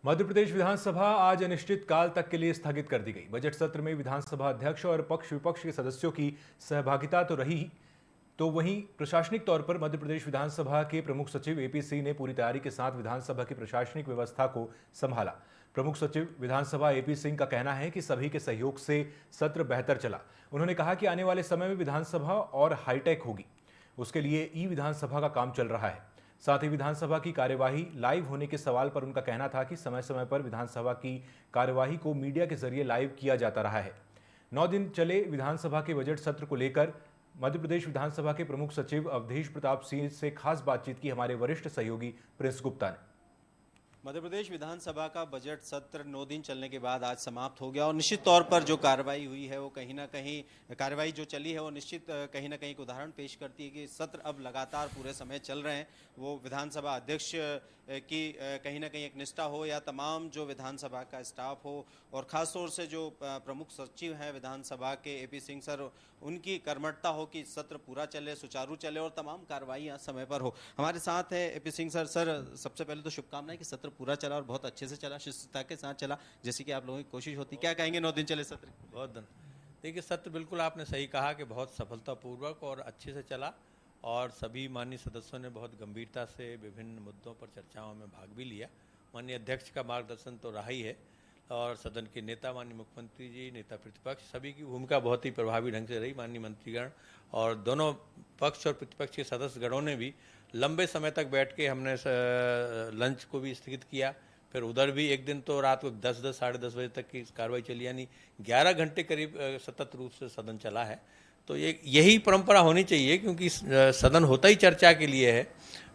मध्य प्रदेश विधानसभा आज अनिश्चित काल तक के लिए स्थगित कर दी गई। बजट सत्र में विधानसभा अध्यक्ष और पक्ष विपक्ष के सदस्यों की सहभागिता तो रही, तो वहीं प्रशासनिक तौर पर मध्य प्रदेश विधानसभा के प्रमुख सचिव एपी सिंह ने पूरी तैयारी के साथ विधानसभा की प्रशासनिक व्यवस्था को संभाला। प्रमुख सचिव विधानसभा एपी सिंह का कहना है कि सभी के सहयोग से सत्र बेहतर चला। उन्होंने कहा कि आने वाले समय में विधानसभा और हाईटेक होगी, उसके लिए ई विधानसभा का काम चल रहा है। साथ ही विधानसभा की कार्यवाही लाइव होने के सवाल पर उनका कहना था कि समय समय पर विधानसभा की कार्यवाही को मीडिया के जरिए लाइव किया जाता रहा है। 9 दिन चले विधानसभा के बजट सत्र को लेकर मध्य प्रदेश विधानसभा के प्रमुख सचिव अवधेश प्रताप सिंह से खास बातचीत की हमारे वरिष्ठ सहयोगी प्रिंस गुप्ता ने। मध्य प्रदेश विधानसभा का बजट सत्र 9 दिन चलने के बाद आज समाप्त हो गया और निश्चित तौर पर जो कार्रवाई हुई है वो कहीं ना कहीं कार्रवाई जो चली है वो निश्चित कहीं ना कहीं एक उदाहरण पेश करती है कि सत्र अब लगातार पूरे समय चल रहे हैं। वो विधानसभा अध्यक्ष की कहीं ना कहीं एक निष्ठा हो या तमाम जो विधानसभा का स्टाफ हो और ख़ास तौर से जो प्रमुख सचिव हैं विधानसभा के एपी सिंह सर, उनकी कर्मठता हो कि सत्र पूरा चले, सुचारू चले और तमाम कार्रवाइयाँ समय पर हो। हमारे साथ है एपी सिंह सर। सर, सबसे पहले तो शुभकामनाएं कि सत्र पूरा चला और बहुत अच्छे से चला, शिष्टता के साथ चला, जैसे कि आप लोगों की कोशिश होती। क्या कहेंगे 9 दिन चले सत्र? बहुत धन्यवाद। देखिए, सत्र बिल्कुल आपने सही कहा कि बहुत सफलतापूर्वक और अच्छे से चला और सभी माननीय सदस्यों ने बहुत गंभीरता से विभिन्न मुद्दों पर चर्चाओं में भाग भी लिया। माननीय अध्यक्ष का मार्गदर्शन तो रहा ही है और सदन के नेता माननीय मुख्यमंत्री जी, नेता प्रतिपक्ष, सभी की भूमिका बहुत ही प्रभावी ढंग से रही। माननीय मंत्रीगण और दोनों पक्ष और प्रतिपक्ष के सदस्यगणों ने भी लंबे समय तक बैठ के हमने लंच को भी स्थगित किया। फिर उधर भी एक दिन तो रात को 10 साढ़े 10 बजे तक की कार्रवाई चली, यानी 11 घंटे करीब सतत रूप से सदन चला है। तो यही परंपरा होनी चाहिए, क्योंकि सदन होता ही चर्चा के लिए है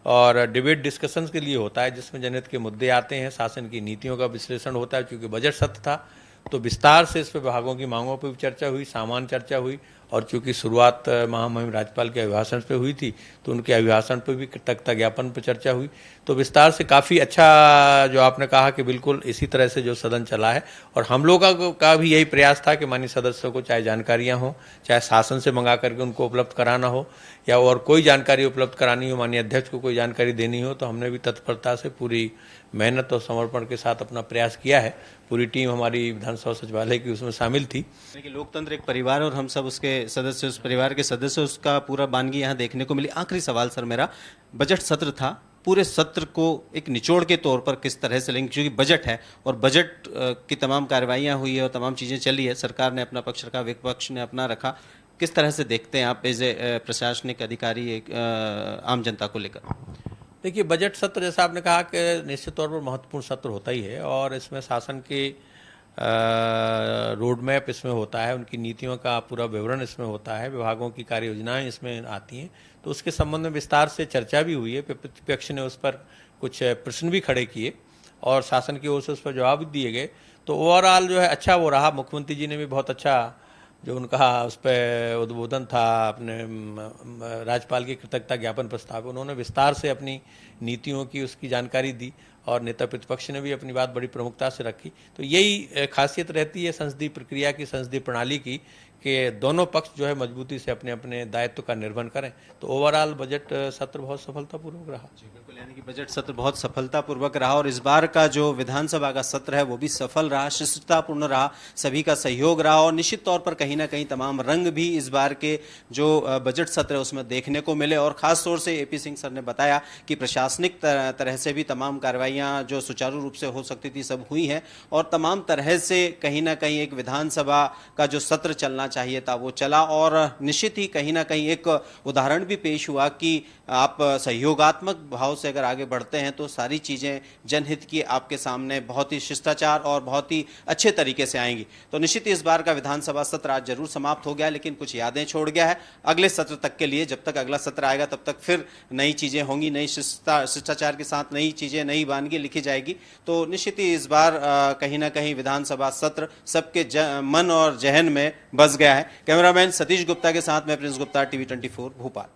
और डिबेट डिस्कशंस के लिए होता है, जिसमें जनहित के मुद्दे आते हैं, शासन की नीतियों का विश्लेषण होता है। क्योंकि बजट सत्र था तो विस्तार से इस पर विभागों की मांगों पर भी चर्चा हुई, सामान्य चर्चा हुई और चूंकि शुरुआत महामहिम राज्यपाल के अभिभाषण पे हुई थी तो उनके अभिभाषण पर भी कृतज्ञता ज्ञापन पर चर्चा हुई। तो विस्तार से काफ़ी अच्छा जो आपने कहा कि बिल्कुल इसी तरह से जो सदन चला है और हम लोगों का भी यही प्रयास था कि माननीय सदस्यों को चाहे जानकारियाँ हों, चाहे शासन से मंगा करके उनको उपलब्ध कराना हो या और कोई जानकारी उपलब्ध करानी हो, माननीय अध्यक्ष को कोई जानकारी देनी हो, तो हमने भी तत्परता से पूरी मेहनत और समर्पण के साथ अपना प्रयास किया है। पूरी टीम हमारी विधानसभा सचिवालय की उसमें शामिल थी। लोकतंत्र एक परिवार और हम सब उसके सदस्य, उस परिवार के सदस्य, उसका पूरा बानगी यहाँ देखने को मिली। आखिरी सवाल सर मेरा, बजट सत्र था, पूरे सत्र को एक निचोड़ के तौर पर किस तरह से लेंगे, क्योंकि बजट है और बजट की तमाम कार्रवाइयाँ हुई है और तमाम चीज़ें चली है, सरकार ने अपना पक्ष रखा, विपक्ष ने अपना रखा, किस तरह से देखते हैं आप एज ए प्रशासनिक अधिकारी एक आम जनता को लेकर? देखिए, बजट सत्र जैसा आपने कहा कि निश्चित तौर पर महत्वपूर्ण सत्र होता ही है और इसमें शासन के रोड मैप इसमें होता है, उनकी नीतियों का पूरा विवरण इसमें होता है, विभागों की कार्य योजनाएँ इसमें आती हैं। तो उसके संबंध में विस्तार से चर्चा भी हुई है। प्रतिपक्ष ने उस पर कुछ प्रश्न भी खड़े किए और शासन की ओर से उस पर जवाब भी दिए गए। तो ओवरऑल जो है अच्छा वो रहा। मुख्यमंत्री जी ने भी बहुत अच्छा जो उनका उस पर उद्बोधन था अपने राज्यपाल के कृतज्ञता ज्ञापन प्रस्ताव, उन्होंने विस्तार से अपनी नीतियों की उसकी जानकारी दी और नेता प्रतिपक्ष ने भी अपनी बात बड़ी प्रमुखता से रखी। तो यही खासियत रहती है संसदीय प्रक्रिया की, संसदीय प्रणाली की, कि दोनों पक्ष जो है मजबूती से अपने अपने दायित्व का निर्वहन करें। तो ओवरऑल बजट सत्र बहुत सफलतापूर्वक रहा। जी बिल्कुल, यानी कि बजट सत्र बहुत सफलतापूर्वक रहा और इस बार का जो विधानसभा का सत्र है वो भी सफल रहा, शिष्टतापूर्ण रहा, सभी का सहयोग रहा और निश्चित तौर पर कहीं ना कहीं तमाम रंग भी इस बार के जो बजट सत्र है उसमें देखने को मिले। और खास तौर से एपी सिंह सर ने बताया कि प्रशासनिक तरह से भी तमाम कार्रवाइयाँ जो सुचारू रूप से हो सकती थी सब हुई हैं और तमाम तरह से कहीं ना कहीं एक विधानसभा का जो सत्र चलना चाहिए था वो चला और निश्चित ही कहीं ना कहीं एक उदाहरण भी पेश हुआ कि आप सहयोगात्मक भाव से अगर आगे बढ़ते हैं तो सारी चीज़ें जनहित की आपके सामने बहुत ही शिष्टाचार और बहुत ही अच्छे तरीके से आएंगी। तो निश्चित ही इस बार का विधानसभा सत्र आज जरूर समाप्त हो गया, लेकिन कुछ यादें छोड़ गया है अगले सत्र तक के लिए। जब तक अगला सत्र आएगा तब तक फिर नई चीज़ें होंगी, नई शिष्टाचार के साथ नई चीज़ें, नई वानगी लिखी जाएगी। तो निश्चित ही इस बार कहीं ना कहीं विधानसभा सत्र सबके मन और जहन में बस गया है। कैमरामैन सतीश गुप्ता के साथ मैं प्रिंस गुप्ता, टीवी 24 भोपाल।